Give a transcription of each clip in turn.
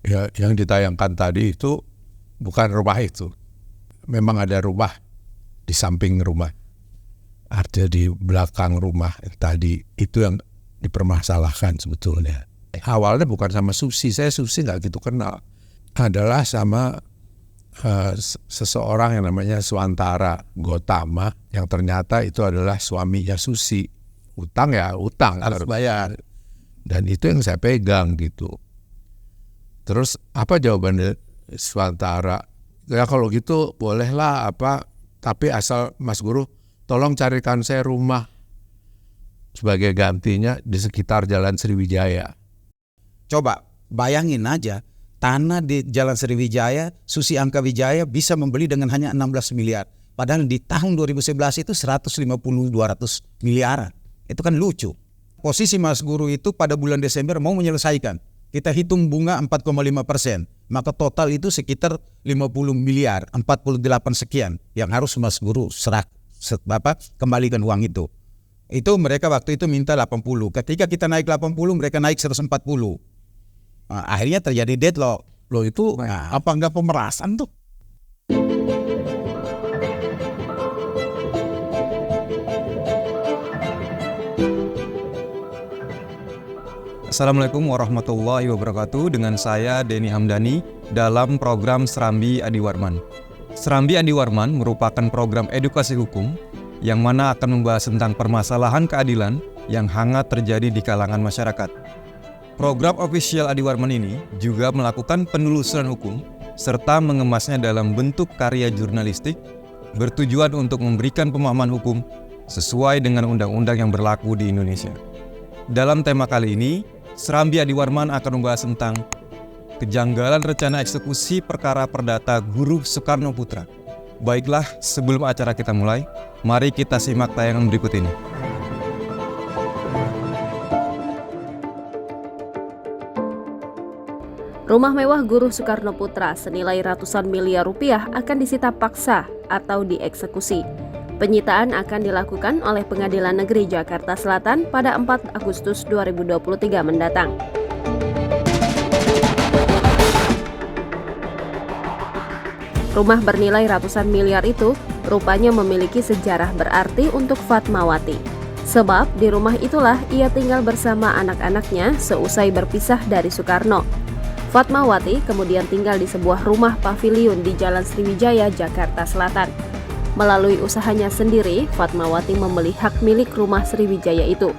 Ya, yang ditayangkan tadi itu bukan rumah itu. Memang ada rumah di samping rumah, ada di belakang rumah tadi, itu yang dipermasalahkan sebetulnya. Awalnya bukan sama Susi, saya Susi nggak gitu kenal. Adalah sama seseorang yang namanya Swantara Gotama, yang ternyata itu adalah suaminya Susi. Utang ya utang, harus bayar. Dan itu yang saya pegang gitu. Terus apa jawaban Swantara? Ya kalau gitu bolehlah tapi asal Mas Guru tolong carikan saya rumah sebagai gantinya di sekitar Jalan Sriwijaya. Coba bayangin aja, tanah di Jalan Sriwijaya, Susi Angkawijaya bisa membeli dengan hanya 16 miliar. Padahal di tahun 2011 itu 150-200 miliaran. Itu kan lucu. Posisi Mas Guru itu pada bulan Desember mau menyelesaikan. Kita hitung bunga 4,5%. Maka total itu sekitar 50 miliar, 48 sekian yang harus Mas Guru kembalikan uang itu. Itu mereka waktu itu minta 80. Ketika kita naik 80, mereka naik 140. Nah, akhirnya terjadi deadlock. Loh itu apa enggak pemerasan tuh? Assalamualaikum warahmatullahi wabarakatuh. Dengan saya Denny Hamdani dalam program Serambi Adi Warman. Serambi Adi Warman merupakan program edukasi hukum yang mana akan membahas tentang permasalahan keadilan yang hangat terjadi di kalangan masyarakat. Program official Adi Warman ini juga melakukan penelusuran hukum serta mengemasnya dalam bentuk karya jurnalistik bertujuan untuk memberikan pemahaman hukum sesuai dengan undang-undang yang berlaku di Indonesia. Dalam tema kali ini, Serambi Adi Warman akan membahas tentang kejanggalan rencana eksekusi perkara perdata Guru Soekarno Putra. Baiklah, sebelum acara kita mulai, mari kita simak tayangan berikut ini. Rumah mewah Guru Soekarno Putra senilai ratusan miliar rupiah akan disita paksa atau dieksekusi. Penyitaan akan dilakukan oleh Pengadilan Negeri Jakarta Selatan pada 4 Agustus 2023 mendatang. Rumah bernilai ratusan miliar itu rupanya memiliki sejarah berarti untuk Fatmawati. Sebab di rumah itulah ia tinggal bersama anak-anaknya seusai berpisah dari Soekarno. Fatmawati kemudian tinggal di sebuah rumah paviliun di Jalan Sriwijaya, Jakarta Selatan. Melalui usahanya sendiri, Fatmawati membeli hak milik rumah Sriwijaya itu.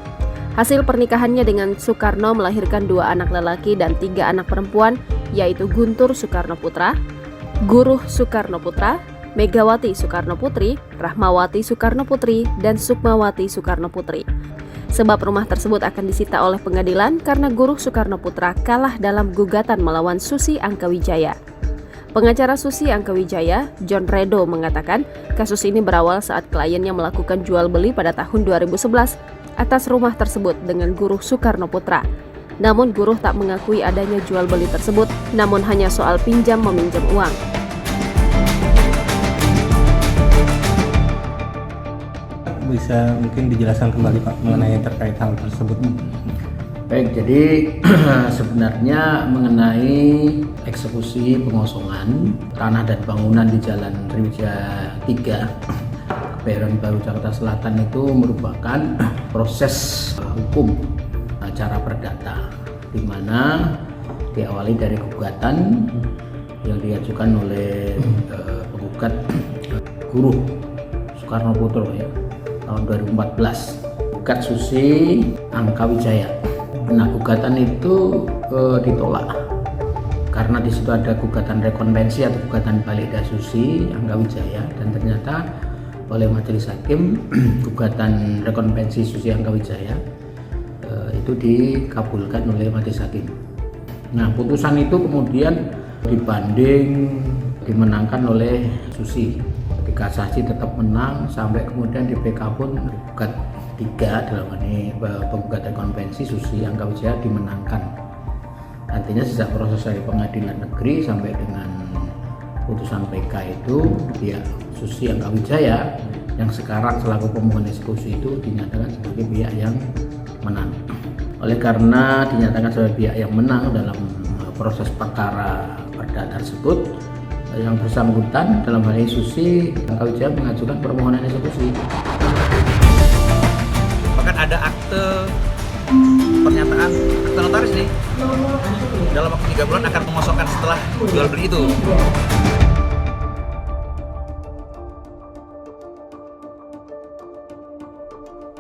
Hasil pernikahannya dengan Soekarno melahirkan 2 anak lelaki dan 3 anak perempuan, yaitu Guntur Soekarno Putra, Guruh Soekarno Putra, Megawati Soekarno Putri, Rahmawati Soekarno Putri, dan Sukmawati Soekarno Putri. Sebab rumah tersebut akan disita oleh pengadilan karena Guruh Soekarno Putra kalah dalam gugatan melawan Susi Angkawijaya. Pengacara Susi Angkawijaya, John Redo, mengatakan kasus ini berawal saat kliennya melakukan jual beli pada tahun 2011 atas rumah tersebut dengan Guruh Soekarno Putra. Namun Guruh tak mengakui adanya jual beli tersebut, namun hanya soal pinjam-meminjam uang. Bisa mungkin dijelaskan kembali Pak mengenai terkait hal tersebut. Baik, jadi sebenarnya mengenai eksekusi pengosongan tanah dan bangunan di Jalan Sriwijaya 3, Kebayoran Baru, Jakarta Selatan itu merupakan proses hukum acara perdata, di mana diawali dari gugatan yang diajukan oleh penggugat Guruh Soekarno Putra tahun 2014, gugat Susi Angkawijaya. Nah, gugatan itu ditolak karena di situ ada gugatan rekonvensi atau gugatan balik dari Susi Angkawijaya, dan ternyata oleh majelis hakim gugatan rekonvensi Susi Angkawijaya itu dikabulkan oleh majelis hakim. Nah, putusan itu kemudian dibanding dimenangkan oleh Susi. Kasasi tetap menang sampai kemudian di PK pun gugat 3 dalam ini penggugat rekonvensi Susi Angkawijaya dimenangkan. Artinya sejak proses dari pengadilan negeri sampai dengan putusan PK itu pihak Susi Angkawijaya yang sekarang selaku pemohon eksekusi itu dinyatakan sebagai pihak yang menang. Oleh karena dinyatakan sebagai pihak yang menang dalam proses perkara perda tersebut, yang bersangkutan dalam hal ini Susi Angkawijaya mengajukan permohonan eksekusi. Bahkan ada akte pernyataan akte notaris nih, dalam waktu 3 bulan akan mengosongkan setelah jual beli itu.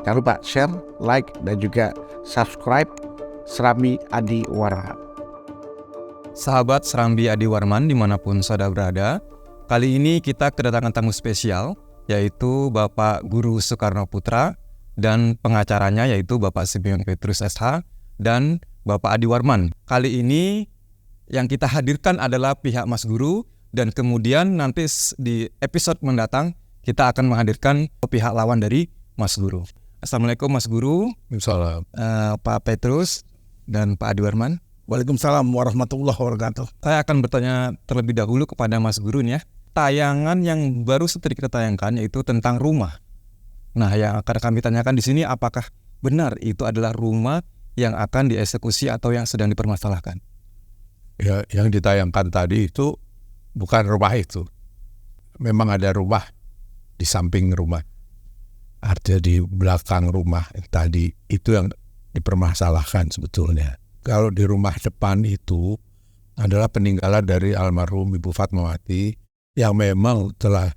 Jangan lupa share, like, dan juga subscribe Serambi Adi Warman. Sahabat Serambi Adi Warman dimanapun Saudara berada, kali ini kita kedatangan tamu spesial, yaitu Bapak Guru Soekarno Putra dan pengacaranya yaitu Bapak Simeon Petrus SH dan Bapak Adi Warman. Kali ini yang kita hadirkan adalah pihak Mas Guru, dan kemudian nanti di episode mendatang kita akan menghadirkan pihak lawan dari Mas Guru. Assalamualaikum Mas Guru. Waalaikumsalam. Pak Petrus dan Pak Adi Warman. Waalaikumsalam warahmatullahi wabarakatuh. Saya akan bertanya terlebih dahulu kepada Mas Guru nih ya. Tayangan yang baru saja kita tayangkan yaitu tentang rumah. Nah, yang akan kami tanyakan di sini, apakah benar itu adalah rumah yang akan dieksekusi atau yang sedang dipermasalahkan? Ya, yang ditayangkan tadi itu bukan rumah itu. Memang ada rumah di samping rumah. Artinya di belakang rumah tadi itu yang dipermasalahkan sebetulnya. Kalau di rumah depan itu adalah peninggalan dari almarhum Ibu Fatmawati yang memang telah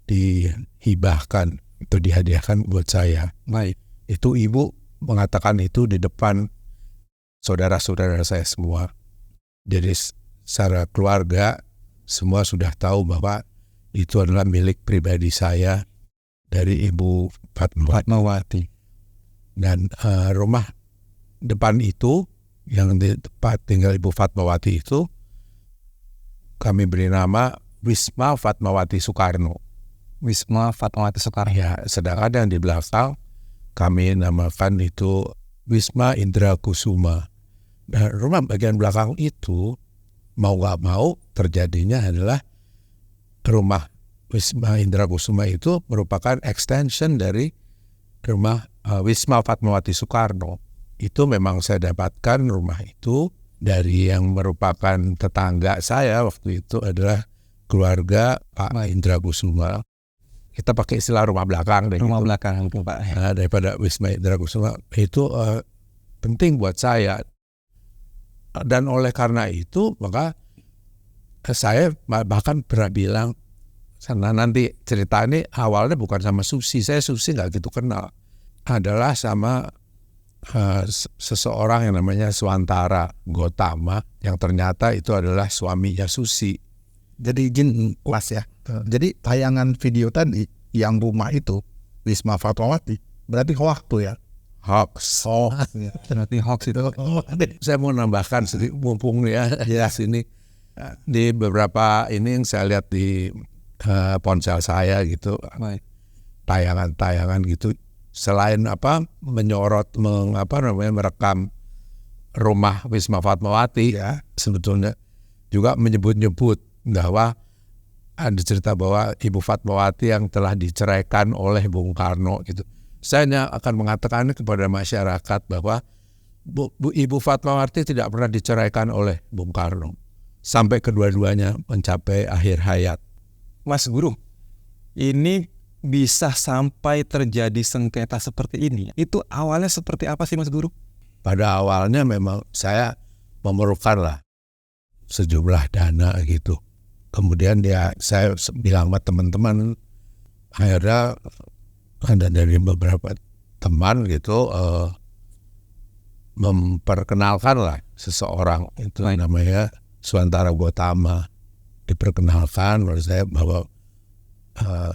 dihibahkan atau dihadiahkan buat saya. Baik. Itu ibu mengatakan itu di depan saudara-saudara saya semua. Jadi secara keluarga semua sudah tahu bahwa itu adalah milik pribadi saya dari Ibu Fatmawati. Dan rumah depan itu yang di tempat tinggal Ibu Fatmawati itu kami beri nama Wisma Fatmawati Soekarno. Wisma Fatmawati Soekarno. Ya, sedangkan yang di belakang kami namakan itu Wisma Indra Kusuma. Nah, rumah bagian belakang itu mau gak mau terjadinya adalah rumah Wisma Indra Kusuma itu merupakan extension dari rumah Wisma Fatmawati Soekarno. Itu memang saya dapatkan rumah itu dari yang merupakan tetangga saya waktu itu adalah keluarga Pak Indra Kusuma. Kita pakai istilah rumah belakang deh. Rumah gitu. belakang itu Pak. Nah, daripada Wisma Indra Kusuma itu penting buat saya. Dan oleh karena itu maka saya bahkan pernah bilang, karena nanti cerita ini awalnya bukan sama Susi, saya Susi nggak gitu kenal, adalah sama seseorang yang namanya Swantara Gotama yang ternyata itu adalah suaminya Susi. Jadi izin Mas ya. Jadi tayangan video tadi yang rumah itu Wisma Fatmawati berarti hoax tuh ya. Hoax. Berarti hoax itu. Saya mau nambahkan sedikit mumpung ya sini di beberapa ini yang saya lihat di ponsel saya gitu, Baik. tayangan-tayangan gitu. Selain menyorot merekam rumah Wisma Fatmawati ya, sebetulnya juga menyebut-nyebut bahwa ada cerita bahwa Ibu Fatmawati yang telah diceraikan oleh Bung Karno gitu. Saya hanya akan mengatakan kepada masyarakat bahwa Ibu Fatmawati tidak pernah diceraikan oleh Bung Karno sampai kedua-duanya mencapai akhir hayat. Mas Guru, ini bisa sampai terjadi sengketa seperti ini. Itu awalnya seperti apa sih Mas Guru? Pada awalnya memang saya memerlukanlah sejumlah dana gitu. Kemudian saya bilang sama teman-teman, akhirnya ada dari beberapa teman gitu memperkenalkan lah seseorang itu namanya Swantara Gotama. Diperkenalkan oleh saya bahwa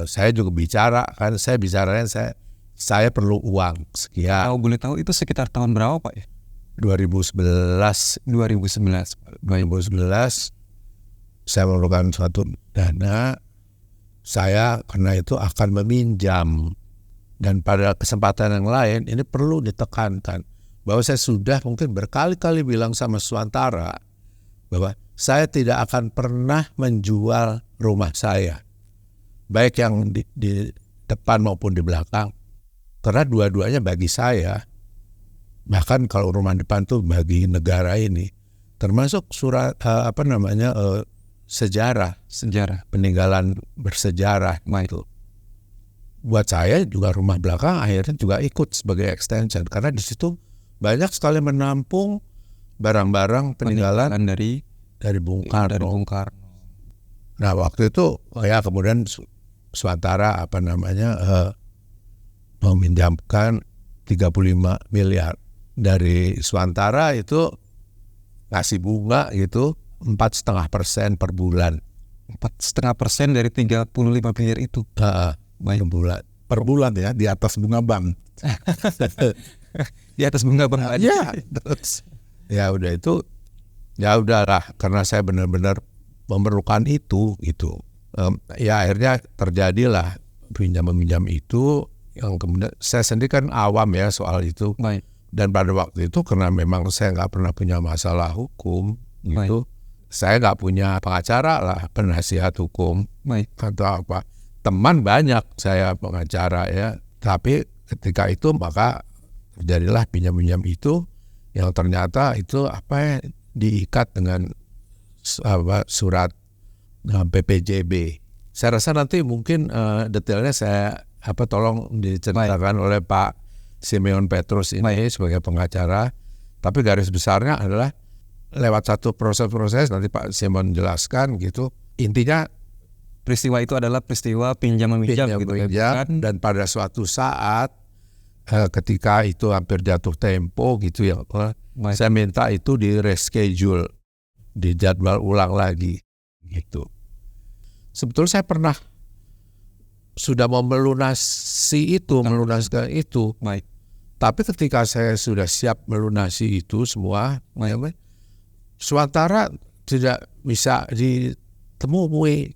saya juga bicara kan, saya bicaranya saya perlu uang sekian. Kalau boleh tahu itu sekitar tahun berapa Pak ya? 2011 saya memerlukan suatu dana. Saya karena itu akan meminjam, dan pada kesempatan yang lain ini perlu ditekankan bahwa saya sudah mungkin berkali-kali bilang sama Swantara bahwa saya tidak akan pernah menjual rumah saya, baik yang di depan maupun di belakang, karena dua-duanya bagi saya. Bahkan kalau rumah depan tuh bagi negara ini, termasuk surat sejarah peninggalan bersejarah itu. Buat saya juga rumah belakang akhirnya juga ikut sebagai extension karena di situ banyak sekali menampung barang-barang peninggalan dari Bung Karno. Nah waktu itu kemudian Swantara meminjamkan 35 miliar dari Swantara itu ngasih bunga gitu 4,5% per bulan. 4,5% dari 35 miliar itu. Per bulan ya, di atas bunga bank. Di atas bunga bank. Ya, ya udah itu, ya udahlah karena saya benar-benar memerlukan itu gitu. Ya akhirnya terjadilah pinjam-meminjam itu yang kemudian saya sendiri kan awam ya soal itu. Baik. Dan pada waktu itu karena memang saya nggak pernah punya masalah hukum gitu. Saya nggak punya pengacara lah, penasihat hukum atau apa. Teman banyak saya pengacara ya, tapi ketika itu maka terjadilah pinjam-pinjam itu yang ternyata itu diikat dengan surat PPJB. Saya rasa nanti mungkin detailnya saya tolong diceritakan oleh Pak Simeon Petrus ini sebagai pengacara. Tapi garis besarnya adalah lewat satu proses-proses, nanti Pak Simon jelaskan gitu. Intinya peristiwa itu adalah peristiwa pinjam-meminjam gitu ya. Dan pada suatu saat ketika itu hampir jatuh tempo gitu ya, saya minta itu di reschedule, dijadwal ulang lagi gitu. Sebetulnya saya pernah sudah mau melunaskan itu. Tapi ketika saya sudah siap melunasi itu semua, Swantara tidak bisa ditemui,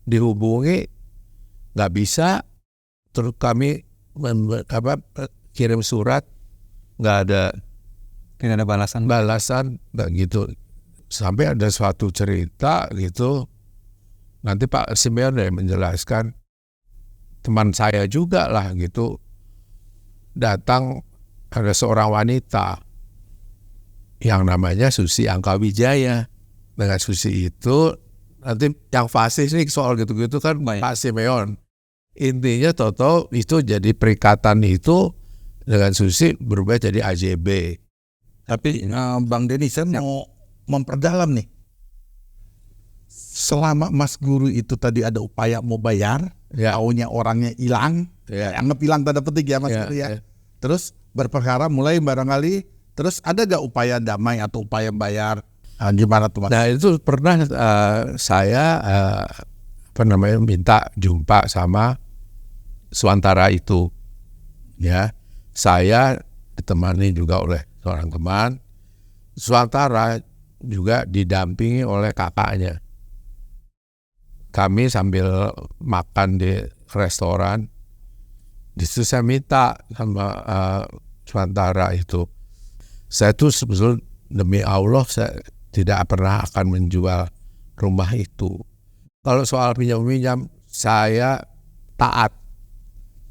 dihubungi, nggak bisa. Terus kami kirim surat, nggak ada balasan gitu. Sampai ada suatu cerita gitu, nanti Pak Simeon menjelaskan, teman saya juga lah gitu, datang ada seorang wanita yang namanya Susi Angkawijaya. Dengan Susi itu nanti yang fasih nih soal gitu-gitu kan Pak Simeon. Intinya Toto itu jadi perikatan itu dengan Susi berubah jadi AJB. Tapi Bang Denny, saya mau memperdalam nih. Selama Mas Guru itu tadi ada upaya mau bayar, taunya orangnya hilang, anggap hilang tanda petik ya Mas Guru ya. Terus berperkara mulai barangkali, terus ada gak upaya damai atau upaya bayar? Gimana tuh Mas? Nah itu pernah saya minta jumpa sama Swantara itu, ya. Saya ditemani juga oleh seorang teman. Swantara juga didampingi oleh kakaknya. Kami sambil makan di restoran, di situ saya minta sama Swantara itu, saya tuh sebetulnya demi Allah saya tidak pernah akan menjual rumah itu. Kalau soal pinjam-pinjam saya taat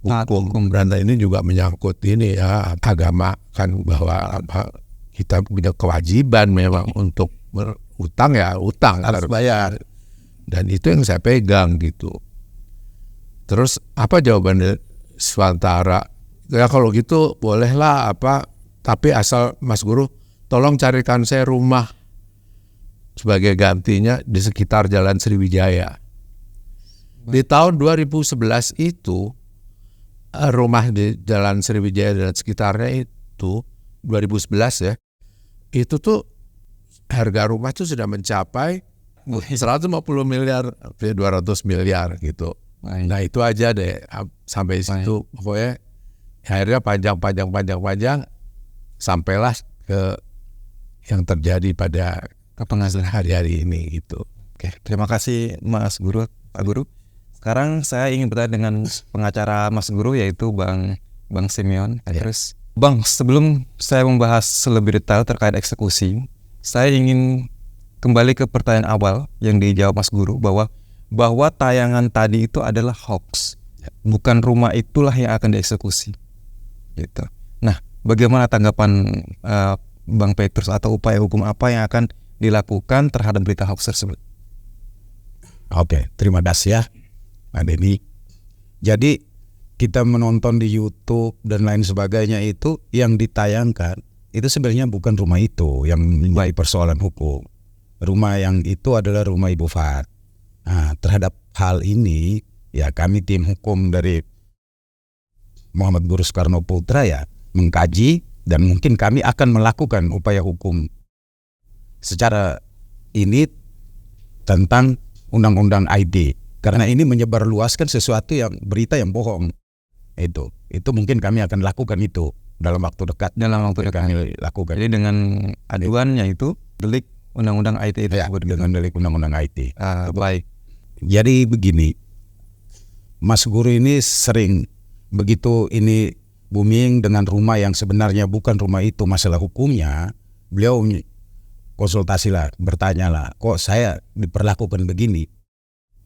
hukum. Dan ini juga menyangkut ini ya, agama kan, bahwa kita punya kewajiban memang untuk berutang ya utang harus bayar. Dan itu yang saya pegang gitu. Terus apa jawaban Swantara? Ya kalau gitu bolehlah tapi asal Mas Guru tolong carikan saya rumah sebagai gantinya di sekitar Jalan Sriwijaya. Di tahun 2011 itu rumah di Jalan Sriwijaya dan sekitarnya itu 2011 ya, itu tuh harga rumah tuh sudah mencapai 150 miliar, 200 miliar gitu. Nah itu aja deh sampai situ pokoknya. Akhirnya panjang sampailah ke yang terjadi pada pengadilan hari ini gitu. Oke, terima kasih Mas Guru, Pak Guru. Sekarang saya ingin bertanya dengan pengacara Mas Guru yaitu Bang Simeon. Terus Bang, sebelum saya membahas lebih detail terkait eksekusi, saya ingin kembali ke pertanyaan awal yang dijawab Mas Guru bahwa tayangan tadi itu adalah hoax, bukan rumah itulah yang akan dieksekusi. Gitu. Nah, bagaimana tanggapan Bang Petrus, atau upaya hukum apa yang akan dilakukan terhadap berita hoax tersebut? Oke, terima kasih ya, Pak Denny. Jadi kita menonton di YouTube dan lain sebagainya itu yang ditayangkan itu sebenarnya bukan rumah itu yang menjadi persoalan hukum. Rumah yang itu adalah rumah Ibu Fat. Nah, terhadap hal ini ya kami tim hukum dari Muhammad Guru Soekarno Putra ya mengkaji, dan mungkin kami akan melakukan upaya hukum secara ini tentang undang-undang IT, karena ini menyebarluaskan sesuatu yang berita yang bohong. Itu mungkin kami akan lakukan itu dalam waktu dekat. Kami lakukan. Jadi dengan aduannya itu delik undang-undang IT itu ya, dengan delik undang-undang IT. Baik. Jadi begini, Mas Guru ini sering begitu ini booming dengan rumah yang sebenarnya bukan rumah itu, masalah hukumnya, beliau konsultasilah, bertanyalah, kok saya diperlakukan begini?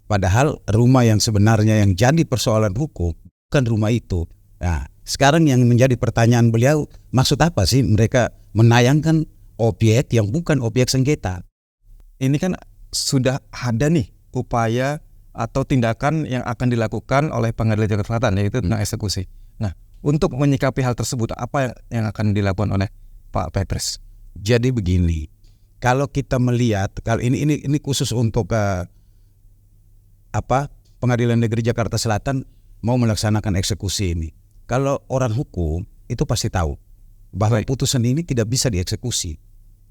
Padahal rumah yang sebenarnya yang jadi persoalan hukum bukan rumah itu. Nah, sekarang yang menjadi pertanyaan beliau, maksud apa sih mereka menayangkan objek yang bukan objek sengketa? Ini kan sudah ada nih upaya atau tindakan yang akan dilakukan oleh Pengadilan Jakarta Selatan, yaitu tentang eksekusi. Nah, untuk menyikapi hal tersebut, apa yang akan dilakukan oleh Pak Petrus? Jadi begini, kalau kita melihat, kalau ini khusus untuk Pengadilan Negeri Jakarta Selatan mau melaksanakan eksekusi ini. Kalau orang hukum itu pasti tahu bahwa putusan ini tidak bisa dieksekusi.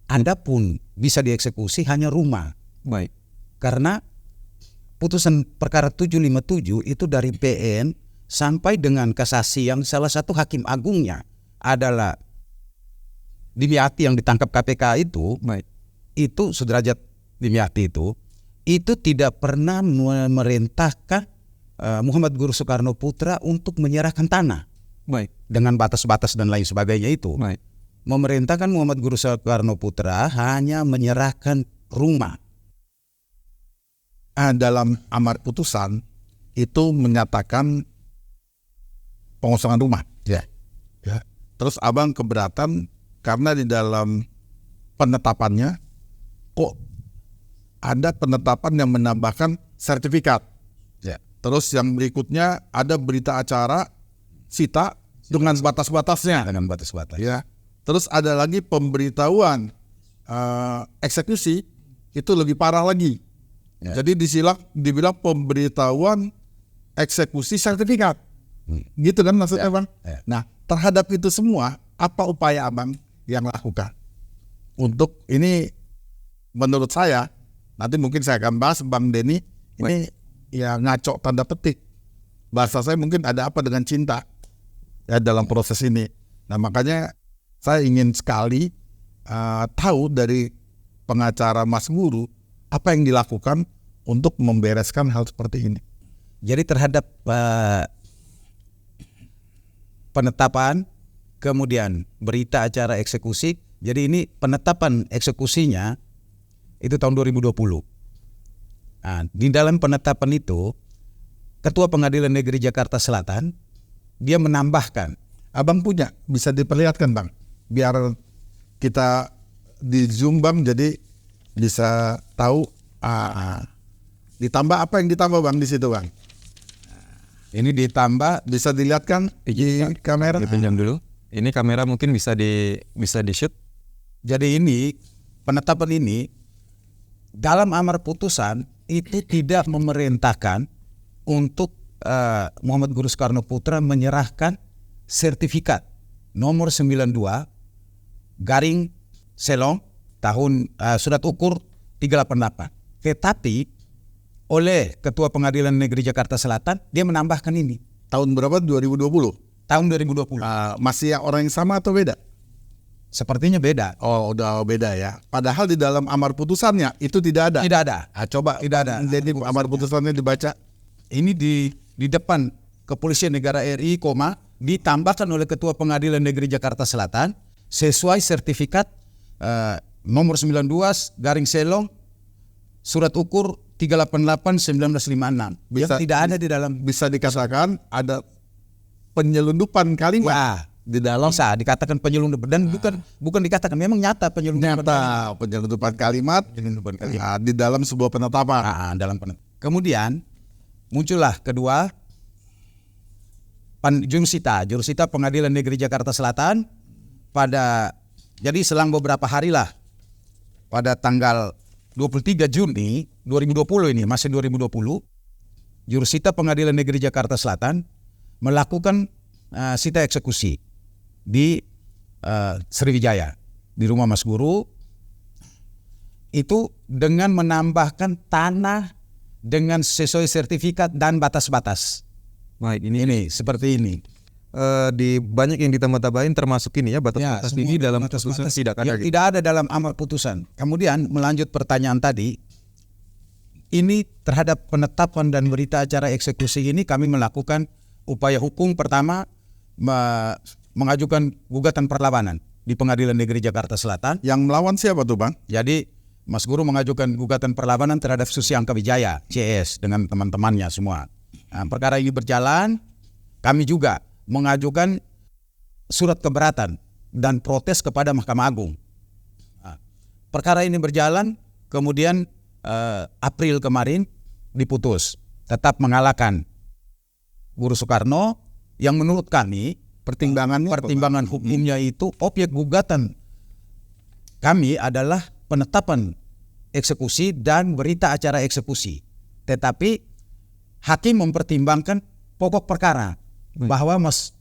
Anda pun bisa dieksekusi hanya rumah. Baik. Karena putusan perkara 757 itu dari PN sampai dengan kasasi yang salah satu hakim agungnya adalah Dimyati yang ditangkap KPK itu. Baik. Itu Sudrajat Dimyati itu tidak pernah memerintahkan Muhammad Guru Soekarno Putra untuk menyerahkan tanah. Baik. Dengan batas-batas dan lain sebagainya itu. Baik. Memerintahkan Muhammad Guru Soekarno Putra hanya menyerahkan rumah. Dalam amar putusan itu menyatakan pengosongan rumah. Ya. Terus abang keberatan karena di dalam penetapannya kok ada penetapan yang menambahkan sertifikat. Ya. Terus yang berikutnya ada berita acara sita dengan batas-batasnya. Dengan batas-batas. Ya. Terus ada lagi pemberitahuan eksekusi itu lebih parah lagi. Ya. Jadi dibilang pemberitahuan eksekusi sertifikat. Gitu kan maksudnya, Bang? Ya. Nah, terhadap itu semua, apa upaya Abang yang lakukan? Untuk ini menurut saya, nanti mungkin saya akan bahas Bang Denny, ini ya ngaco tanda petik. Bahasa saya mungkin ada apa dengan cinta ya dalam proses ini. Nah, makanya saya ingin sekali tahu dari pengacara Mas Guru apa yang dilakukan untuk membereskan hal seperti ini. Jadi terhadap penetapan, kemudian berita acara eksekusi, jadi ini penetapan eksekusinya itu tahun 2020. Nah, di dalam penetapan itu, Ketua Pengadilan Negeri Jakarta Selatan, dia menambahkan. Abang punya, bisa diperlihatkan Bang, biar kita di Zoom Bang, jadi bisa tahu. Ditambah apa yang ditambah Bang di situ Bang? Ini ditambah, bisa dilihat kan di kamera. Dipinjam dulu. Ini kamera mungkin bisa di shoot. Jadi ini penetapan ini dalam amar putusan itu tidak memerintahkan untuk Muhammad Guru Soekarno Putra menyerahkan sertifikat nomor 92 garing Selong tahun surat ukur 388. Tetapi oleh Ketua Pengadilan Negeri Jakarta Selatan dia menambahkan ini. Tahun berapa? 2020? Tahun 2020. Masih orang yang sama atau beda? Sepertinya beda. Oh, udah beda ya. Padahal di dalam amar putusannya itu tidak ada. Tidak ada. Coba tidak ada. Jadi amar putusannya dibaca. Ini di depan Kepolisian Negara RI, ditambahkan oleh Ketua Pengadilan Negeri Jakarta Selatan sesuai sertifikat nomor 92 garing Selong surat ukur 388/1956. Bisa, yang tidak ada di dalam. Bisa dikatakan ada penyelundupan kalimat. Di dalam bisa dikatakan penyelundupan dan bukan dikatakan, memang nyata penyelundupan. penyelundupan kalimat di dalam sebuah penetapan. Kemudian muncullah kedua jurusita Pengadilan Negeri Jakarta Selatan jadi selang beberapa hari lah, pada tanggal 23 Juni 2020 ini, masih 2020, jurusita Pengadilan Negeri Jakarta Selatan melakukan sita eksekusi di Sriwijaya, di rumah Mas Guru, itu dengan menambahkan tanah dengan sesuai sertifikat dan batas-batas. Baik, ini seperti ini. Di banyak yang ditambah-tambahin termasuk ini ya, batas-batas ini dalam putusan tidak ada. Tidak ada dalam amar putusan. Kemudian melanjut pertanyaan tadi, ini terhadap penetapan dan berita acara eksekusi ini kami melakukan upaya hukum. Pertama, mengajukan gugatan perlawanan di Pengadilan Negeri Jakarta Selatan. Yang melawan siapa tuh, Bang? Jadi Mas Guru mengajukan gugatan perlawanan terhadap Susi Angkawijaya CS dengan teman-temannya semua. Nah, perkara ini berjalan, kami juga mengajukan surat keberatan dan protes kepada Mahkamah Agung. Nah, perkara ini berjalan, kemudian April kemarin diputus, tetap mengalahkan Guru Soekarno, yang menurut kami pertimbangan hukumnya itu objek gugatan kami adalah penetapan eksekusi dan berita acara eksekusi. Tetapi hakim mempertimbangkan pokok perkara bahwa Mas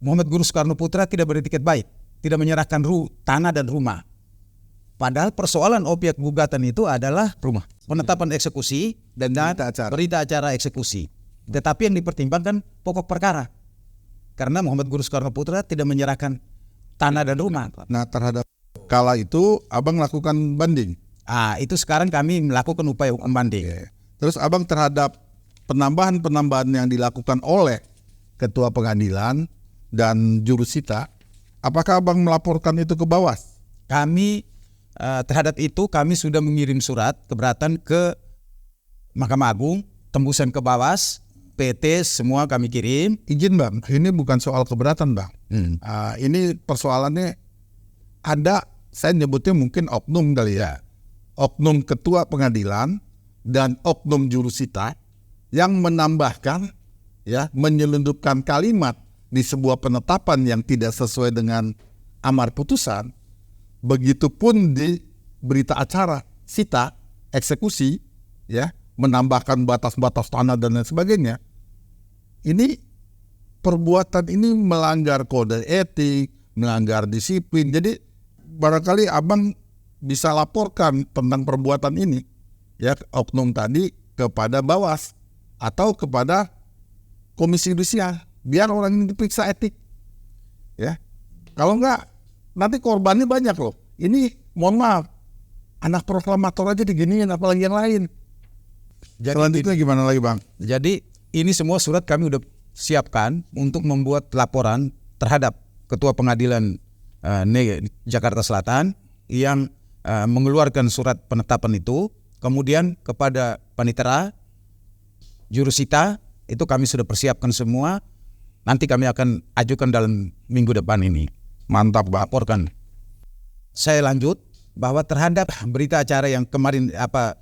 Muhammad Guru Soekarno Putra tidak beretiket baik, tidak menyerahkan tanah dan rumah. Padahal persoalan objek gugatan itu adalah penetapan eksekusi dan berita acara eksekusi. Tetapi yang dipertimbangkan pokok perkara. Karena Muhammad Guru Soekarno Putra tidak menyerahkan tanah dan rumah. Nah, terhadap kala itu Abang lakukan banding. Itu sekarang kami melakukan upaya hukum banding. Terus Abang terhadap penambahan yang dilakukan oleh Ketua Pengadilan dan jurusita, apakah Abang melaporkan itu ke Bawas? Kami terhadap itu kami sudah mengirim surat keberatan ke Mahkamah Agung, tembusan ke Bawas, PT semua kami kirim. Izin Bang, ini bukan soal keberatan Bang. Ini persoalannya ada, saya nyebutnya mungkin oknum kali ya. Oknum Ketua Pengadilan dan oknum jurusita yang menambahkan menyelundupkan kalimat di sebuah penetapan yang tidak sesuai dengan amar putusan. Begitupun di berita acara sita eksekusi menambahkan batas-batas tanah dan lain sebagainya. Ini perbuatan ini melanggar kode etik, melanggar disiplin. Jadi barangkali Abang bisa laporkan tentang perbuatan ini oknum tadi kepada Bawas atau kepada Komisi Yudisial, biar orang ini diperiksa etik. Kalau enggak nanti korbannya banyak loh. Ini mohon maaf, anak proklamator aja diginiin, apalagi yang lain. Jadi, selanjutnya gimana lagi Bang? Jadi ini semua surat kami udah siapkan untuk membuat laporan terhadap Ketua Pengadilan Jakarta Selatan yang mengeluarkan surat penetapan itu. Kemudian kepada Panitera, jurusita, itu kami sudah persiapkan semua. Nanti kami akan ajukan dalam minggu depan ini. Mantap Bang. Laporkan. Saya lanjut bahwa terhadap berita acara yang kemarin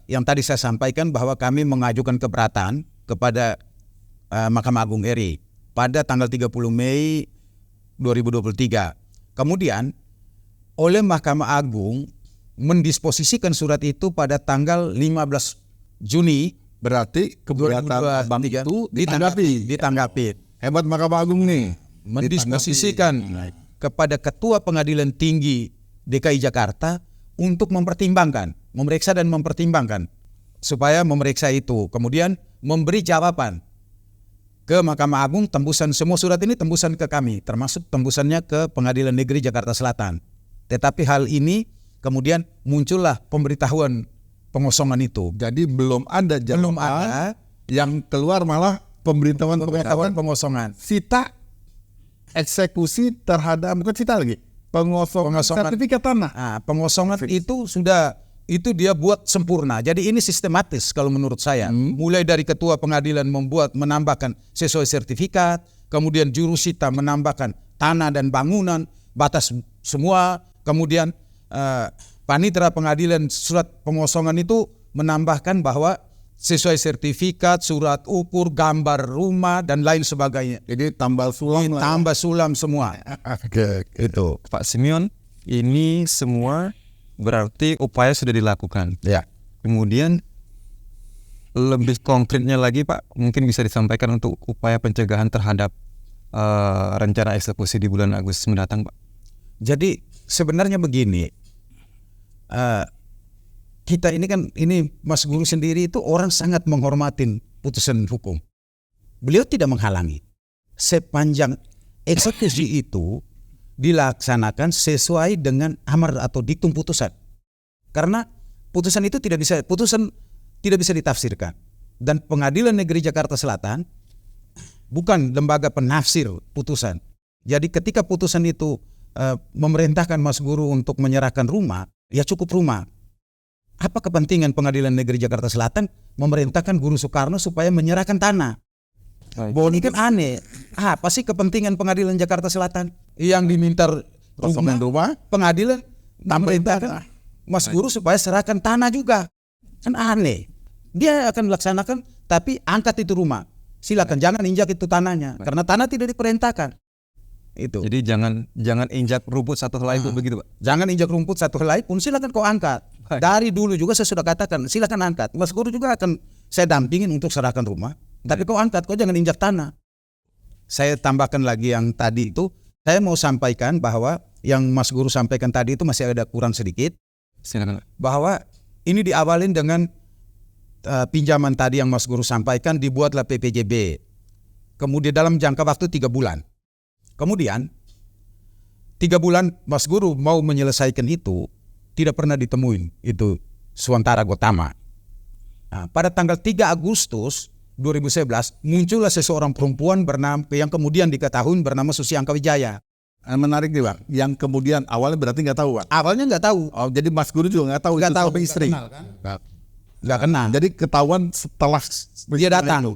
yang tadi saya sampaikan, bahwa kami mengajukan keberatan kepada Mahkamah Agung RI pada tanggal 30 Mei 2023. Kemudian oleh Mahkamah Agung mendisposisikan surat itu pada tanggal 15 Juni. Berarti keberatan Bang itu ditanggapi. Hebat Mahkamah Agung nih. Mendisposisikan kepada Ketua Pengadilan Tinggi DKI Jakarta untuk memeriksa dan mempertimbangkan supaya memeriksa itu, kemudian memberi jawaban ke Mahkamah Agung. Tembusan semua surat ini tembusan ke kami, termasuk tembusannya ke Pengadilan Negeri Jakarta Selatan. Tetapi hal ini kemudian muncullah pemberitahuan pengosongan itu. Jadi belum ada jawaban, yang keluar malah pemberitahuan pengosongan. Sita eksekusi terhadap, bukan sita lagi, pengosongan sertifikat tanah. Pengosongan itu dia buat sempurna. Jadi ini sistematis kalau menurut saya. Mulai dari Ketua Pengadilan menambahkan sesuai sertifikat, kemudian jurusita menambahkan tanah dan bangunan, batas semua. Kemudian panitera pengadilan surat pengosongan itu menambahkan bahwa sesuai sertifikat, surat ukur, gambar rumah dan lain sebagainya. Jadi tambal sulam lah. Tambah sulam semua. Oke, itu. Pak Simeon, ini semua berarti upaya sudah dilakukan. Ya. Kemudian lebih konkretnya lagi Pak, mungkin bisa disampaikan untuk upaya pencegahan terhadap rencana eksekusi di bulan Agustus mendatang Pak. Jadi sebenarnya begini, kita ini Mas Guru sendiri itu orang sangat menghormatin putusan hukum. Beliau tidak menghalangi sepanjang eksekusi itu dilaksanakan sesuai dengan amar atau diktum putusan. Karena putusan itu tidak bisa ditafsirkan. Dan Pengadilan Negeri Jakarta Selatan bukan lembaga penafsir putusan. Jadi ketika putusan itu memerintahkan Mas Guru untuk menyerahkan rumah, ya cukup rumah. Apa kepentingan Pengadilan Negeri Jakarta Selatan memerintahkan Guru Soekarno supaya menyerahkan tanah? Ini kan aneh. Apa sih kepentingan Pengadilan Jakarta Selatan? Yang diminta rumah, pengadilan memerintahkan Mas Guru supaya serahkan tanah juga. Kan aneh. Dia akan melaksanakan, tapi angkat itu rumah. Silakan, jangan injak itu tanahnya, karena tanah tidak diperintahkan. Itu. Jadi jangan injak rumput satu helai pun begitu Pak. Jangan injak rumput satu helai pun, silakan kau angkat. Dari dulu juga saya sudah katakan, silakan angkat. Mas Guru juga akan saya dampingin untuk serahkan rumah, tapi kau angkat, kau jangan injak tanah. Saya tambahkan lagi yang tadi itu, saya mau sampaikan bahwa yang Mas Guru sampaikan tadi itu masih ada kurang sedikit. Silakan. Bahwa ini diawalin dengan pinjaman tadi yang Mas Guru sampaikan, dibuatlah PPJB. Kemudian dalam jangka waktu 3 bulan. Kemudian 3 bulan Mas Guru mau menyelesaikan itu, tidak pernah ditemuin itu Suantara Gotama. Nah, pada tanggal 3 Agustus 2011 muncullah seseorang perempuan yang kemudian diketahui bernama Susi Angkawijaya. Menarik nih Bang, yang kemudian awalnya berarti nggak tahu Bang? Awalnya nggak tahu. Oh, jadi Mas Guru juga nggak tahu. Nggak itu tahu, suami istri. Nggak kenal. Jadi ketahuan setelah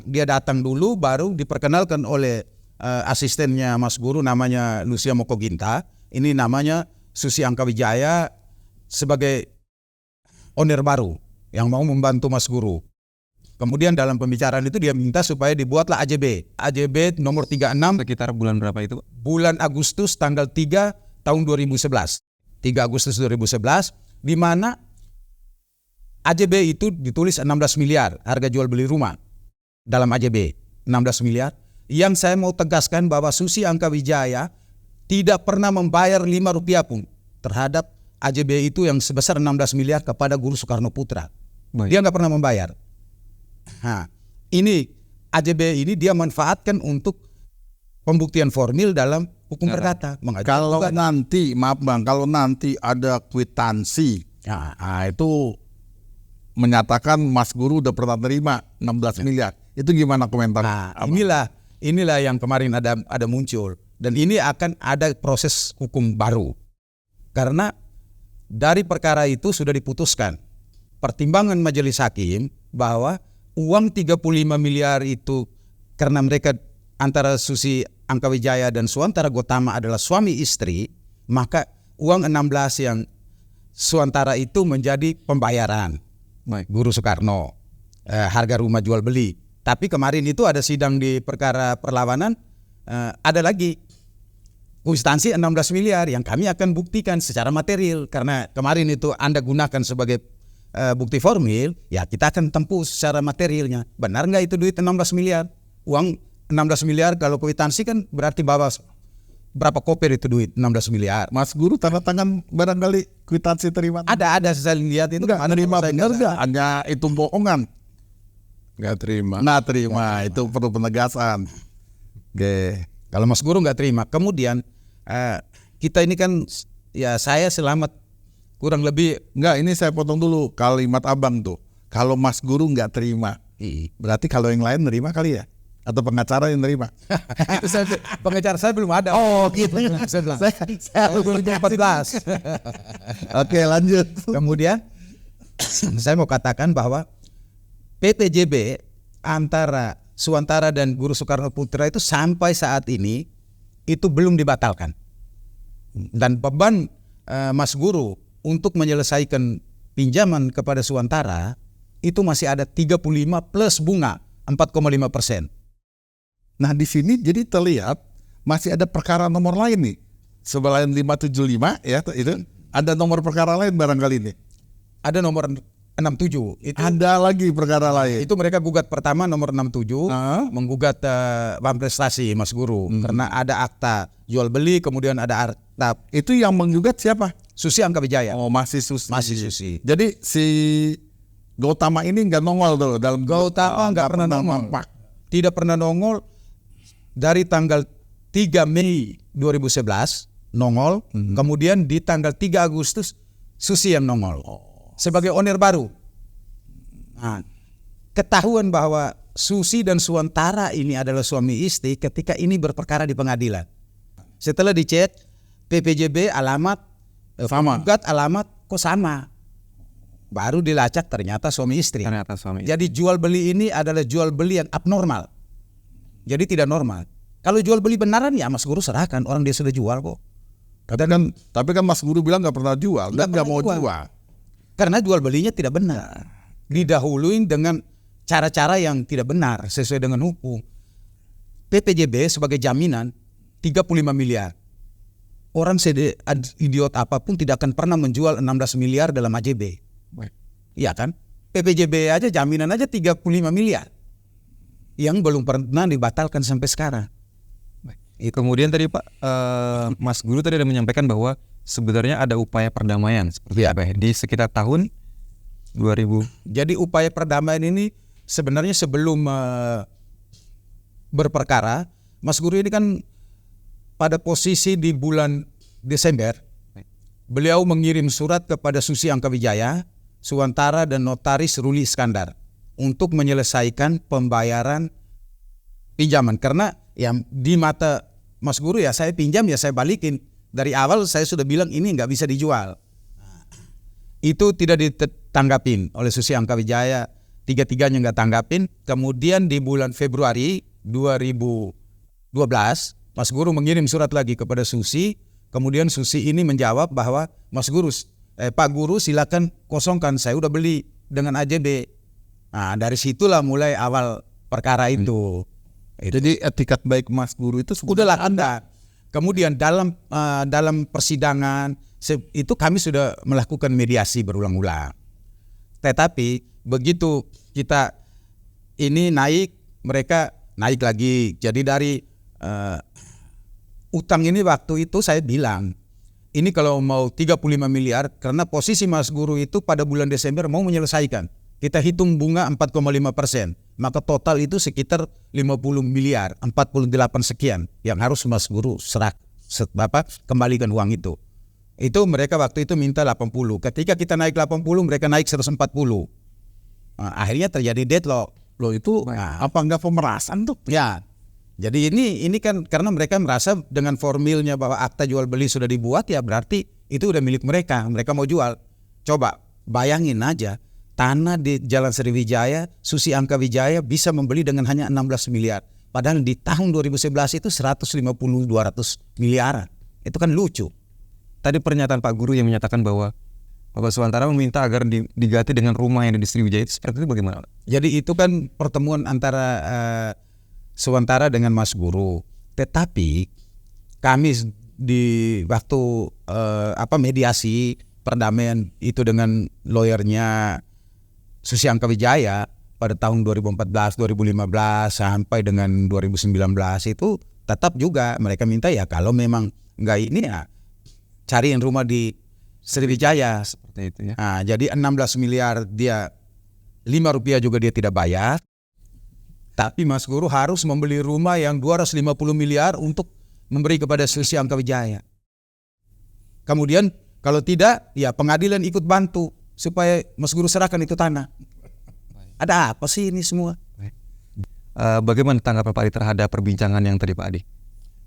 Dia datang dulu, baru diperkenalkan oleh asistennya Mas Guru namanya Lucia Mokoginta. Ini namanya Susi Angkawijaya sebagai owner baru yang mau membantu Mas Guru. Kemudian dalam pembicaraan itu dia minta supaya dibuatlah AJB nomor 36 Sekitar bulan berapa itu Pak? bulan Agustus tanggal 3 tahun 2011. 3 Agustus 2011 di mana AJB itu ditulis 16 miliar harga jual beli rumah. Dalam AJB 16 miliar. Yang saya mau tegaskan bahwa Susi Angkawijaya tidak pernah membayar 5 rupiah pun terhadap AJB itu yang sebesar 16 miliar kepada Guru Soekarno Putra. Baik. Dia nggak pernah membayar. Nah, ini AJB ini dia manfaatkan untuk pembuktian formil dalam hukum perdata. Kalau nanti, maaf Bang, kalau nanti ada kwitansi, itu menyatakan Mas Guru udah pernah terima 16 miliar. Itu gimana komentar? Nah, inilah yang kemarin ada muncul, dan ini akan ada proses hukum baru. Karena dari perkara itu sudah diputuskan pertimbangan majelis hakim bahwa uang 35 miliar itu karena mereka antara Susi Angkawijaya dan Suantara Gotama adalah suami istri, maka uang 16 yang Suantara itu menjadi pembayaran Guru Soekarno, harga rumah jual beli. Tapi kemarin itu ada sidang di perkara perlawanan, ada lagi kwitansi 16 miliar yang kami akan buktikan secara material. Karena kemarin itu Anda gunakan sebagai bukti formil, ya kita akan tempuh secara materialnya. Benar nggak itu duit 16 miliar? Uang 16 miliar kalau kwitansi kan berarti bawa berapa koper itu duit 16 miliar. Mas Guru tanda tangan barangkali kwitansi terima? Ada saya lihat itu. Enggak terima, benar nggak? Hanya itu bohongan. Nggak terima. Nah terima, itu perlu penegasan. Oke. Kalau Mas Guru nggak terima, kemudian kita ini kan ya saya selamat kurang lebih. Enggak, ini saya potong dulu kalimat abang tuh. Kalau Mas Guru nggak terima, berarti kalau yang lain nerima kali ya? Atau pengacara yang nerima? Itu pengacara saya belum ada. Oh gitu. Saya belum 14. Oke lanjut. Kemudian saya mau katakan bahwa PPJB antara Suantara dan Guru Soekarno Putra itu sampai saat ini itu belum dibatalkan. Dan beban Mas Guru untuk menyelesaikan pinjaman kepada Suwantara itu masih ada 35 plus bunga 4,5%. Nah di sini jadi terlihat masih ada perkara nomor lain nih. Selain 575 ya itu ada nomor perkara lain barangkali ini. Ada nomor 67. Itu Ada lagi perkara lain. itu mereka gugat pertama nomor 67 menggugat bank prestasi Mas Guru karena ada akta jual beli, kemudian ada akta Itu yang menggugat siapa? Susi Angka Wijaya. Oh masih Susi. Masih Susi. Jadi si Gautama ini nggak nongol tuh dalam Gautama nggak pernah nongol. nampak. Tidak pernah nongol dari tanggal 3 Mei 2011 nongol, kemudian di tanggal 3 Agustus Susi yang nongol sebagai owner baru. Nah, ketahuan bahwa Susi dan Suwantara ini adalah suami istri ketika ini berperkara di pengadilan. Setelah dicek PPJB alamat Sama. gugat alamat kok sama. Baru dilacak ternyata suami istri. Ternyata suami. Jadi jual beli ini adalah jual beli yang abnormal. Jadi tidak normal. Kalau jual beli benaran ya Mas Guru serahkan, orang dia sudah jual kok. Tapi kan Mas Guru bilang nggak pernah jual dan nggak mau jual. Karena jual belinya tidak benar. Didahului dengan cara-cara yang tidak benar sesuai dengan hukum. PPJB sebagai jaminan 35 miliar. Orang idiot apapun tidak akan pernah menjual 16 miliar dalam AJB. Iya kan? PPJB aja jaminan aja 35 miliar. Yang belum pernah dibatalkan sampai sekarang. Kemudian tadi Pak, Mas Guru tadi ada menyampaikan bahwa sebenarnya ada upaya perdamaian seperti apa ya? Di sekitar tahun 2000. Jadi upaya perdamaian ini sebenarnya sebelum berperkara, Mas Guru ini kan pada posisi di bulan Desember, beliau mengirim surat kepada Susi Angka Wijaya, Suwantara dan Notaris Ruli Iskandar untuk menyelesaikan pembayaran pinjaman. Karena ya di mata Mas Guru ya saya pinjam ya saya balikin. Dari awal saya sudah bilang ini nggak bisa dijual. Itu tidak ditanggapin oleh Susi Angka Wijaya, tiga-tiganya nggak tanggapin. Kemudian di bulan Februari 2012 Mas Guru mengirim surat lagi kepada Susi. Kemudian Susi ini menjawab bahwa Pak Guru silakan kosongkan, saya udah beli dengan AJB. Nah dari situlah mulai awal perkara itu. Jadi etikat baik Mas Guru itu Udahlah Anda. Kemudian dalam persidangan itu kami sudah melakukan mediasi berulang-ulang. Tetapi begitu kita ini naik, mereka naik lagi. Jadi dari utang ini waktu itu saya bilang, ini kalau mau 35 miliar karena posisi Mas Guru itu pada bulan Desember mau menyelesaikan. Kita hitung bunga 4,5%. Maka total itu sekitar 50 miliar, 48 sekian yang harus Mas Guru kembalikan uang itu. Itu mereka waktu itu minta 80. Ketika kita naik 80, mereka naik 140. Nah, akhirnya terjadi deadlock. loh itu apa enggak pemerasan tuh? Ya. Jadi ini kan karena mereka merasa dengan formilnya bahwa akta jual beli sudah dibuat ya berarti itu udah milik mereka. Mereka mau jual. Coba bayangin aja tanah di Jalan Sriwijaya, Susi Angka Wijaya bisa membeli dengan hanya 16 miliar. Padahal di tahun 2011 itu 150-200 miliaran. Itu kan lucu. Tadi pernyataan Pak Guru yang menyatakan bahwa Bapak Suwantara meminta agar diganti dengan rumah yang ada di Sriwijaya itu seperti itu bagaimana? Jadi itu kan pertemuan antara Suwantara dengan Mas Guru. Tetapi kami di waktu mediasi perdamaian itu dengan lawyernya Susi Angka Wijaya pada tahun 2014, 2015 sampai dengan 2019 itu tetap juga mereka minta ya kalau memang enggak ini ya cariin rumah di Sriwijaya Seperti itu ya. Nah, jadi 16 miliar dia 5 rupiah juga dia tidak bayar. Tapi Mas Guru harus membeli rumah yang 250 miliar untuk memberi kepada Susi Angka Wijaya. Kemudian kalau tidak ya pengadilan ikut bantu supaya Mas Guru serahkan itu tanah. Ada apa sih ini semua? Bagaimana tanggapan Pak Adi terhadap perbincangan yang tadi Pak Adi?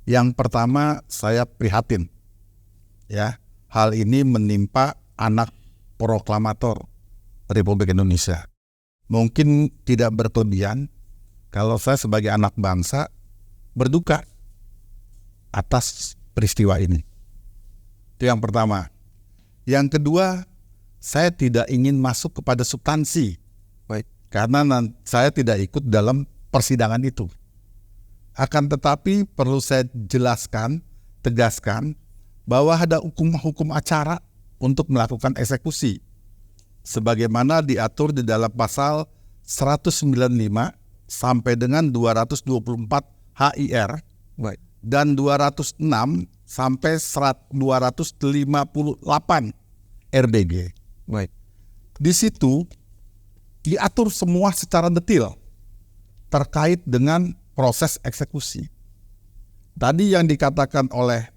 Yang pertama saya prihatin. Ya, hal ini menimpa anak proklamator Republik Indonesia. Mungkin tidak berkelebihan kalau saya sebagai anak bangsa berduka. atas peristiwa ini. Itu yang pertama. Yang kedua, saya tidak ingin masuk kepada substansi. Baik. Karena saya tidak ikut dalam persidangan itu. Akan tetapi perlu saya jelaskan, tegaskan bahwa ada hukum acara untuk melakukan eksekusi. Sebagaimana diatur di dalam pasal 195 sampai dengan 224 HIR. Baik. Dan 206 sampai 258 RBG. Baik. Di situ diatur semua secara detail terkait dengan proses eksekusi. Tadi yang dikatakan oleh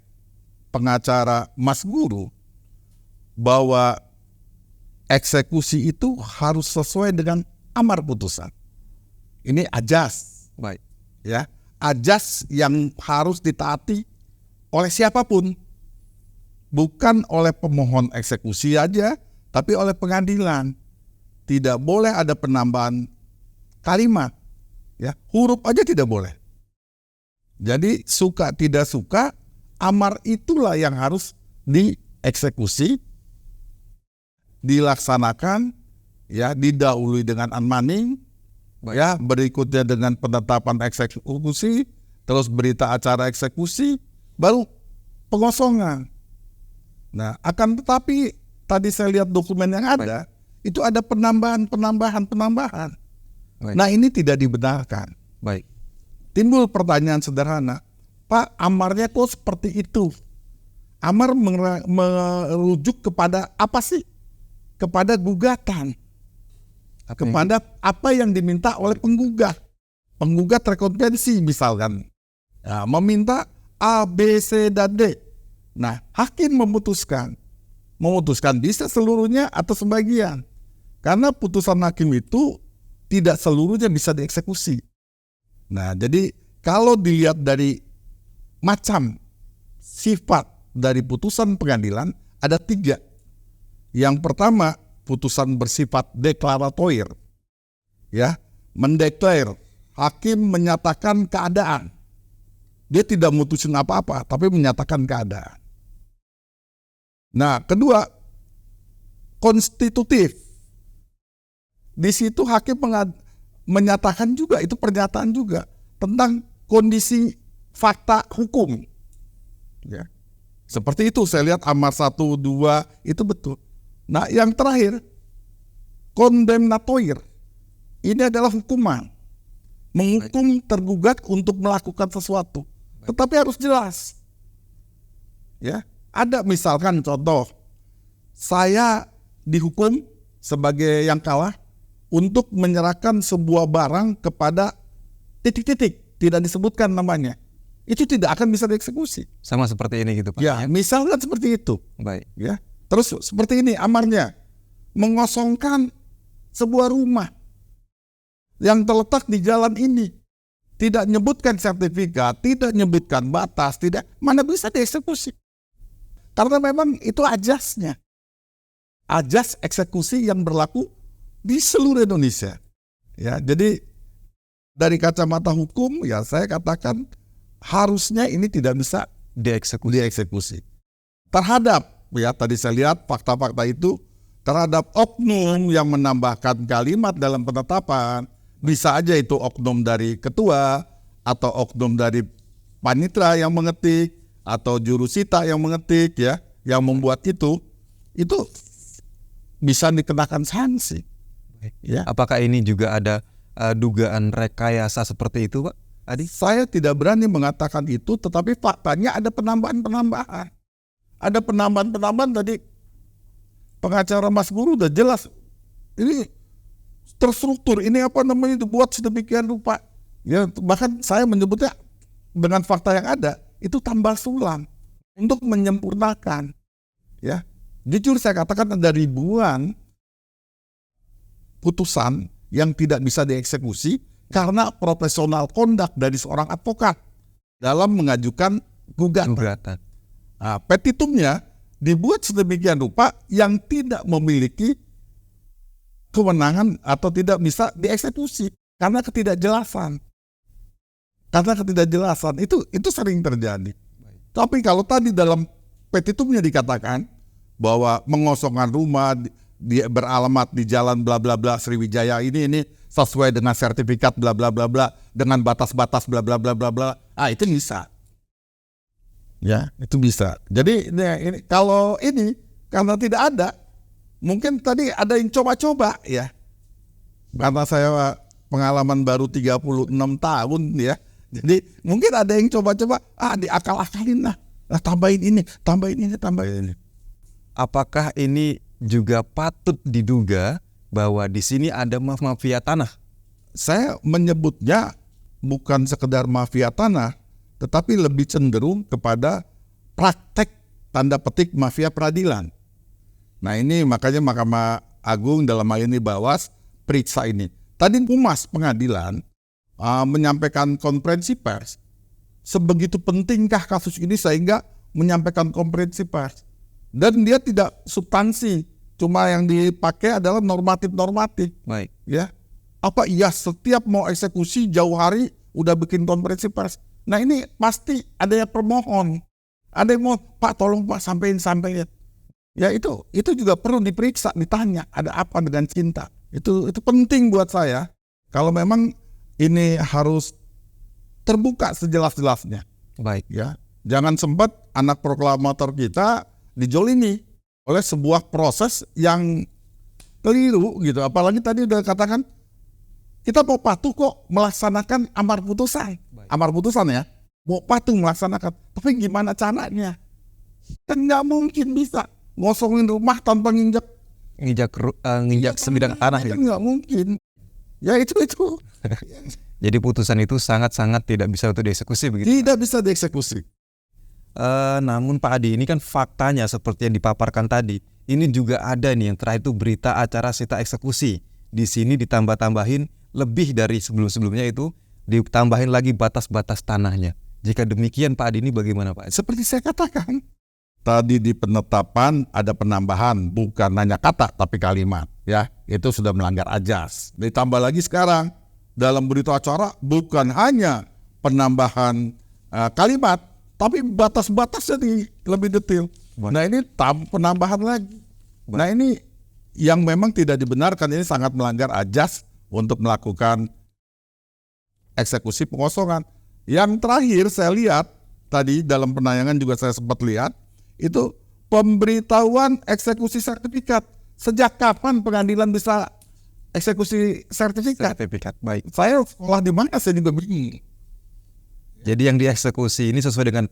pengacara Mas Guru bahwa eksekusi itu harus sesuai dengan amar putusan. Ini ajas. Baik. Ya, ajas yang harus ditaati oleh siapapun, bukan oleh pemohon eksekusi aja, tapi oleh pengadilan. Tidak boleh ada penambahan kalimat, ya, huruf aja tidak boleh. Jadi suka tidak suka, amar itulah yang harus dieksekusi, dilaksanakan, ya, didahului dengan unmanning, ya, berikutnya dengan penetapan eksekusi, terus berita acara eksekusi, baru pengosongan. Nah, akan tetapi tadi saya lihat dokumen yang ada, itu ada penambahan. Baik. Nah, ini tidak dibenarkan. Baik. Timbul pertanyaan sederhana, Pak, amarnya kok seperti itu? Amar merujuk kepada apa sih? Kepada gugatan. Kepada apa yang diminta oleh penggugat. Penggugat rekonvensi misalkan. Nah, meminta A, B, C, dan D. Nah, hakim memutuskan bisa seluruhnya atau sebagian. Karena putusan hakim itu tidak seluruhnya bisa dieksekusi. Nah, jadi kalau dilihat dari macam sifat dari putusan pengadilan ada 3. Yang pertama, putusan bersifat deklaratoir. Ya, mendeklar, hakim menyatakan keadaan. Dia tidak memutuskan apa-apa, tapi menyatakan keadaan. Nah, kedua, konstitutif. Di situ hakim menyatakan juga, itu pernyataan juga tentang kondisi fakta hukum. Ya. Seperti itu saya lihat amar 1, 2 itu betul. Nah, yang terakhir, kondemnatoir. Ini adalah hukuman. Menghukum tergugat untuk melakukan sesuatu. Tetapi harus jelas. Ya, ada misalkan contoh, saya dihukum sebagai yang kalah untuk menyerahkan sebuah barang kepada titik-titik, tidak disebutkan namanya. Itu tidak akan bisa dieksekusi. Sama seperti ini gitu Pak. Ya, misalkan seperti itu. Baik. Ya. Terus seperti ini amarnya, mengosongkan sebuah rumah yang terletak di jalan ini. Tidak menyebutkan sertifikat, tidak menyebutkan batas, tidak, mana bisa dieksekusi. Karena memang itu ajasnya. Ajas eksekusi yang berlaku di seluruh Indonesia. Ya, jadi dari kacamata hukum, ya saya katakan harusnya ini tidak bisa dieksekusi. Terhadap, ya tadi saya lihat fakta-fakta itu, terhadap oknum yang menambahkan kalimat dalam penetapan, bisa aja itu oknum dari ketua, atau oknum dari panitera yang mengetik, atau jurusita yang mengetik, ya, yang membuat itu bisa dikenakan sanksi. Ya. Apakah ini juga ada dugaan rekayasa seperti itu Pak Adi? Saya tidak berani mengatakan itu, tetapi faktanya ada penambahan. Ada penambahan tadi pengacara Mas Guru udah jelas. Ini terstruktur, ini apa namanya dibuat sedemikian rupa. Ya, bahkan saya menyebutnya dengan fakta yang ada itu tambal sulam untuk menyempurnakan. Ya, jujur saya katakan ada ribuan putusan yang tidak bisa dieksekusi karena profesional conduct dari seorang advokat dalam mengajukan gugatan. Nah, petitumnya dibuat sedemikian rupa yang tidak memiliki kewenangan atau tidak bisa dieksekusi karena ketidakjelasan. Karena ketidakjelasan itu sering terjadi. Tapi kalau tadi dalam petitumnya dikatakan bahwa mengosongkan rumah dia beralamat di jalan bla bla bla Sriwijaya ini sesuai dengan sertifikat bla bla bla bla dengan batas-batas bla bla bla bla bla, itu bisa. Ya, itu bisa. Jadi ini kalau ini karena tidak ada, mungkin tadi ada yang coba-coba ya. Karena saya pengalaman baru 36 tahun ya. Jadi mungkin ada yang coba-coba, diakal-akalin lah. Tambahin ini. Apakah ini juga patut diduga bahwa di sini ada mafia tanah? Saya menyebutnya bukan sekedar mafia tanah, tetapi lebih cenderung kepada praktek tanda petik mafia peradilan. Nah ini makanya Mahkamah Agung dalam hal ini Bawas periksa ini. Tadi Humas Pengadilan menyampaikan konferensi pers. Sebegitu pentingkah kasus ini sehingga menyampaikan konferensi pers. Dan dia tidak substansi, cuma yang dipakai adalah normatif-normatif. Baik. Ya. Apa iya setiap mau eksekusi jauh hari udah bikin konferensi pers? Nah ini pasti ada yang permohon. Ada yang mau, Pak tolong Pak sampein. Ya itu juga perlu diperiksa, ditanya ada apa dengan cinta. Itu penting buat saya. Kalau memang ini harus terbuka sejelas-jelasnya. Baik. Ya, jangan sempat anak proklamator kita dijolimi oleh sebuah proses yang keliru gitu. Apalagi tadi udah katakan kita mau patuh kok melaksanakan amar putusan. Baik. Amar putusan ya, mau patuh melaksanakan. Tapi gimana caranya? Kan nggak mungkin bisa ngosongin rumah tanpa nginjak sebidang tanah kan ya. nggak mungkin. Ya itu. Jadi putusan itu sangat-sangat tidak bisa untuk dieksekusi begitu. Tidak bisa dieksekusi. Namun Pak Adi, ini kan faktanya seperti yang dipaparkan tadi. Ini juga ada nih yang terakhir itu berita acara sita eksekusi. Di sini ditambah-tambahin lebih dari sebelum-sebelumnya itu ditambahin lagi batas-batas tanahnya. Jika demikian Pak Adi, ini bagaimana Pak Adi? Seperti saya katakan tadi di penetapan ada penambahan bukan hanya kata tapi kalimat ya, itu sudah melanggar ajas. Ditambah lagi sekarang dalam berita acara bukan hanya penambahan kalimat tapi batas-batasnya lebih detail. Nah ini penambahan lagi. Nah ini yang memang tidak dibenarkan, ini sangat melanggar ajas untuk melakukan eksekusi pengosongan. Yang terakhir saya lihat tadi dalam penayangan juga saya sempat lihat itu pemberitahuan eksekusi sertifikat. Sejak kapan pengadilan bisa eksekusi sertifikat? Baik. Saya sekolah di mana saya juga bingung. Jadi yang dieksekusi ini sesuai dengan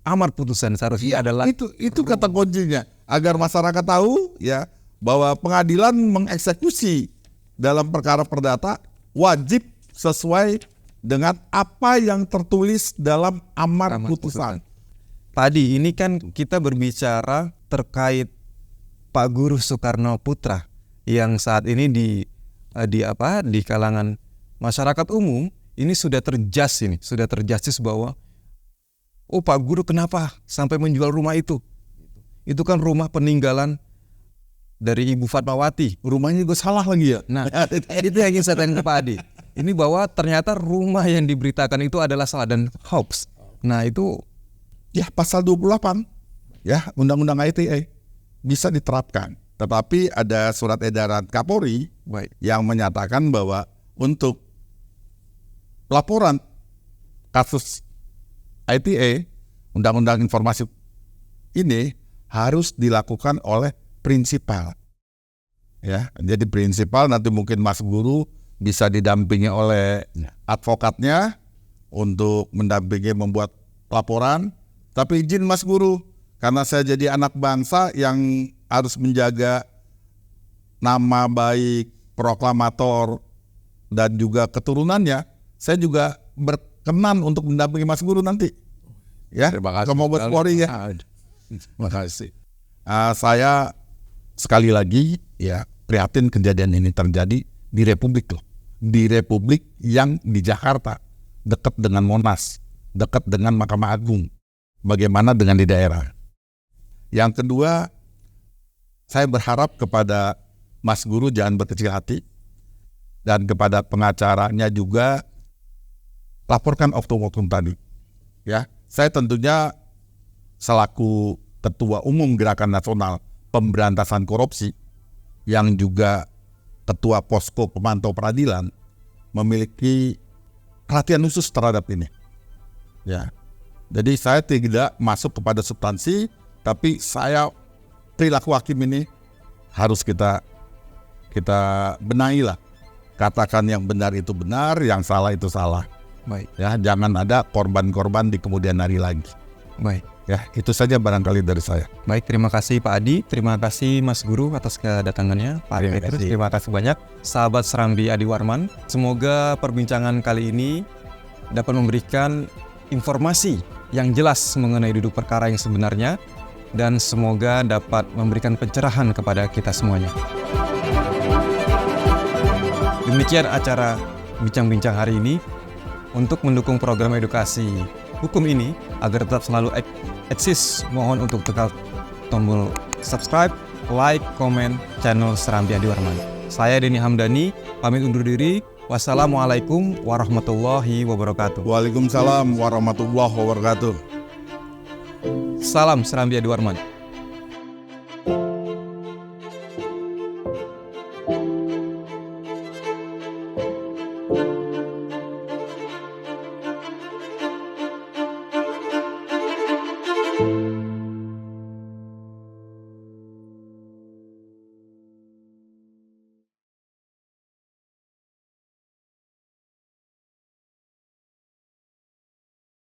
amar putusan seharusnya adalah itu kata kuncinya agar masyarakat tahu ya bahwa pengadilan mengeksekusi dalam perkara perdata wajib sesuai dengan apa yang tertulis dalam amar putusan. Pak Adi, ini kan kita berbicara terkait Pak Guru Soekarno Putra yang saat ini di kalangan masyarakat umum ini sudah terjustice bahwa Pak Guru kenapa sampai menjual rumah itu? Itu kan rumah peninggalan dari Ibu Fatmawati. Rumahnya juga salah lagi ya. Nah, itu yang ingin saya tanya ke Pak Adi. Ini bahwa ternyata rumah yang diberitakan itu adalah salah dan hoax. Nah itu ya pasal 28 ya Undang-Undang ITE bisa diterapkan. Tetapi ada surat edaran Kapolri yang menyatakan bahwa untuk laporan kasus ITE, Undang-Undang Informasi ini harus dilakukan oleh prinsipal. Ya, jadi prinsipal nanti mungkin Mas Guru bisa didampingi oleh advokatnya untuk mendampingi membuat laporan. Tapi izin Mas Guru, karena saya jadi anak bangsa yang harus menjaga nama baik proklamator dan juga keturunannya, saya juga berkenan untuk mendampingi Mas Guru nanti. Ya, terima kasih. Ke Mabes Polri ya. Terima kasih. Saya sekali lagi ya prihatin kejadian ini terjadi di Republik loh. Di Republik yang di Jakarta, dekat dengan Monas, dekat dengan Mahkamah Agung. Bagaimana dengan di daerah? Yang kedua, saya berharap kepada Mas Guru jangan berkecil hati dan kepada pengacaranya juga laporkan oknum-oknum tadi. Ya, saya tentunya selaku Ketua Umum Gerakan Nasional Pemberantasan Korupsi yang juga Ketua Posko Pemantau Peradilan memiliki perhatian khusus terhadap ini. Ya. Jadi saya tidak masuk kepada substansi, tapi perilaku hakim ini harus kita benahi lah. Katakan yang benar itu benar, yang salah itu salah. Baik. Ya, jangan ada korban-korban di kemudian hari lagi. Baik. Ya, itu saja barangkali dari saya. Baik, terima kasih Pak Adi, terima kasih Mas Guru atas kedatangannya. Pak Petrus, terima kasih banyak. Sahabat Serambi Adi Warman, semoga perbincangan kali ini dapat memberikan informasi yang jelas mengenai duduk perkara yang sebenarnya dan semoga dapat memberikan pencerahan kepada kita semuanya. Demikian acara bincang-bincang hari ini. Untuk mendukung program edukasi hukum ini agar tetap selalu eksis, mohon untuk tekan tombol subscribe, like, komen channel Serambi Adi Warman. Saya Denny Hamdani, pamit undur diri. Wassalamualaikum warahmatullahi wabarakatuh. Waalaikumsalam warahmatullahi wabarakatuh. Salam Serambi Adi Warman.